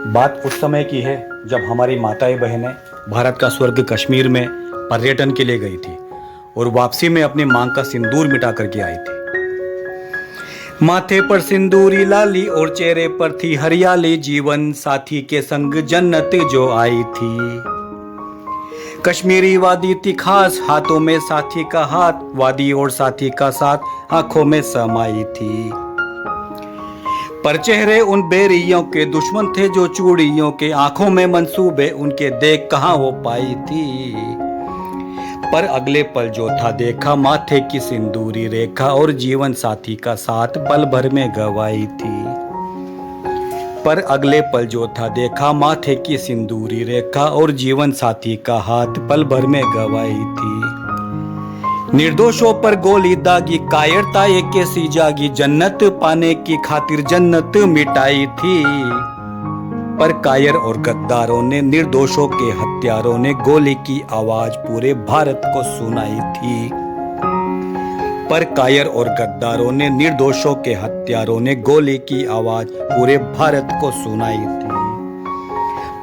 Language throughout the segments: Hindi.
बात उस समय की है जब हमारी माताएं बहनें भारत का स्वर्ग कश्मीर में पर्यटन के लिए गई थी और वापसी में अपनी मांग का सिंदूर मिटा करके आई थी। माथे पर सिंदूरी लाली और चेहरे पर थी हरियाली, जीवन साथी के संग जन्नत जो आई थी। कश्मीरी वादी थी खास, हाथों में साथी का हाथ, वादी और साथी का साथ आंखों में समाई थी। पर चेहरे उन बेरियों के दुश्मन थे जो चूड़ियों के, आंखों में मंसूबे उनके देख कहां हो पाई थी। पर अगले पल जो था देखा, माथे की सिंदूरी रेखा और जीवन साथी का साथ पल भर में गवाई थी। पर अगले पल जो था देखा, माथे की सिंदूरी रेखा और जीवन साथी का हाथ पल भर में गवाई थी। निर्दोषों पर गोली दागी, कायरता एक कैसी जागी, जन्नत पाने की खातिर जन्नत मिटाई थी। पर कायर और गद्दारों ने, निर्दोषों के हत्यारों ने गोली की आवाज पूरे भारत को सुनाई थी। पर कायर और गद्दारों ने, निर्दोषों के हत्यारों ने गोली की आवाज पूरे भारत को सुनाई थी।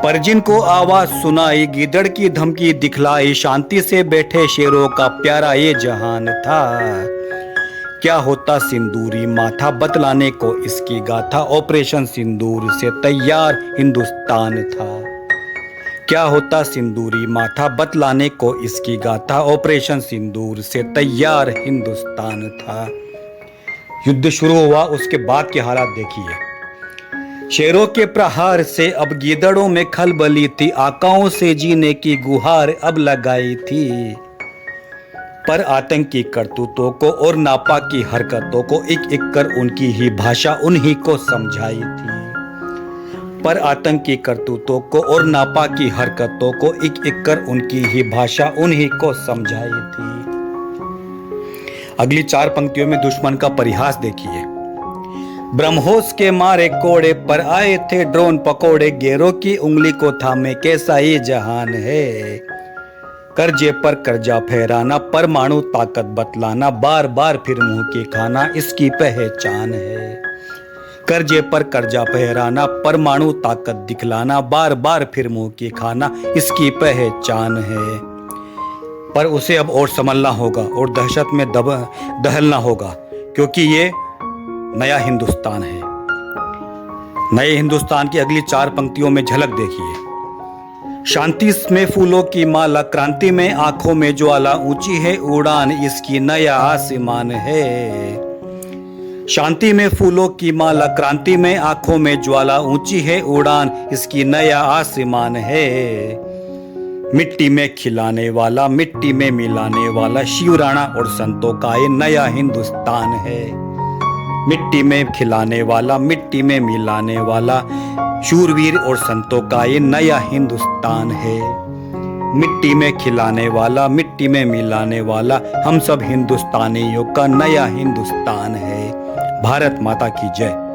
पर जिनको आवाज सुनाई, गीदड़ की धमकी दिखलाई, शांति से बैठे शेरों का प्यारा ये जहान था। क्या होता सिंदूरी माथा, बतलाने को इसकी गाथा, ऑपरेशन सिंदूर से तैयार हिंदुस्तान था। क्या होता सिंदूरी माथा, बतलाने को इसकी गाथा, ऑपरेशन सिंदूर से तैयार हिंदुस्तान था। युद्ध शुरू हुआ, उसके बाद के हालात देखिए। शेरों के प्रहार से अब गीदड़ों में खलबली थी, आकाओं से जीने की गुहार अब लगाई थी। पर आतंकी करतूतों को और नापाकी हरकतों को एक एक कर उनकी ही भाषा उन्हीं को समझाई थी। पर आतंकी करतूतों को और नापाकी हरकतों को एक एक कर उनकी ही भाषा उन्हीं को समझाई थी। अगली 4 पंक्तियों में दुश्मन का परिहास देखिए। ब्रह्मोस के मारे कोड़े पर आए थे ड्रोन पकोड़े, गेरों की उंगली को थामे कैसा ये जहान है। कर्जे पर कर्जा फहराना, परमाणु ताकत बतलाना, बार बार फिर मुंह की खाना इसकी पहचान है। कर्जे पर कर्जा फहराना, परमाणु ताकत दिखलाना, बार बार फिर मुंह की खाना इसकी पहचान है। पर उसे अब और संभलना होगा और दहशत में दहलना होगा, क्योंकि ये नया हिंदुस्तान है। नए हिंदुस्तान की अगली 4 पंक्तियों में झलक देखिए। शांति में फूलों की माला, क्रांति में आंखों में ज्वाला, ऊंची है उड़ान इसकी नया आसमान है। शांति में फूलों की माला, क्रांति में आंखों में ज्वाला, ऊंची है उड़ान इसकी नया आसमान है। मिट्टी में खिलाने वाला, मिट्टी में मिलाने वाला, शिवराणा और संतों का ये नया हिंदुस्तान है। मिट्टी में खिलाने वाला, मिट्टी में मिलाने वाला, शूरवीर और संतों का ये नया हिंदुस्तान है। मिट्टी में खिलाने वाला, मिट्टी में मिलाने वाला, हम सब हिंदुस्तानियों का नया हिंदुस्तान है। भारत माता की जय।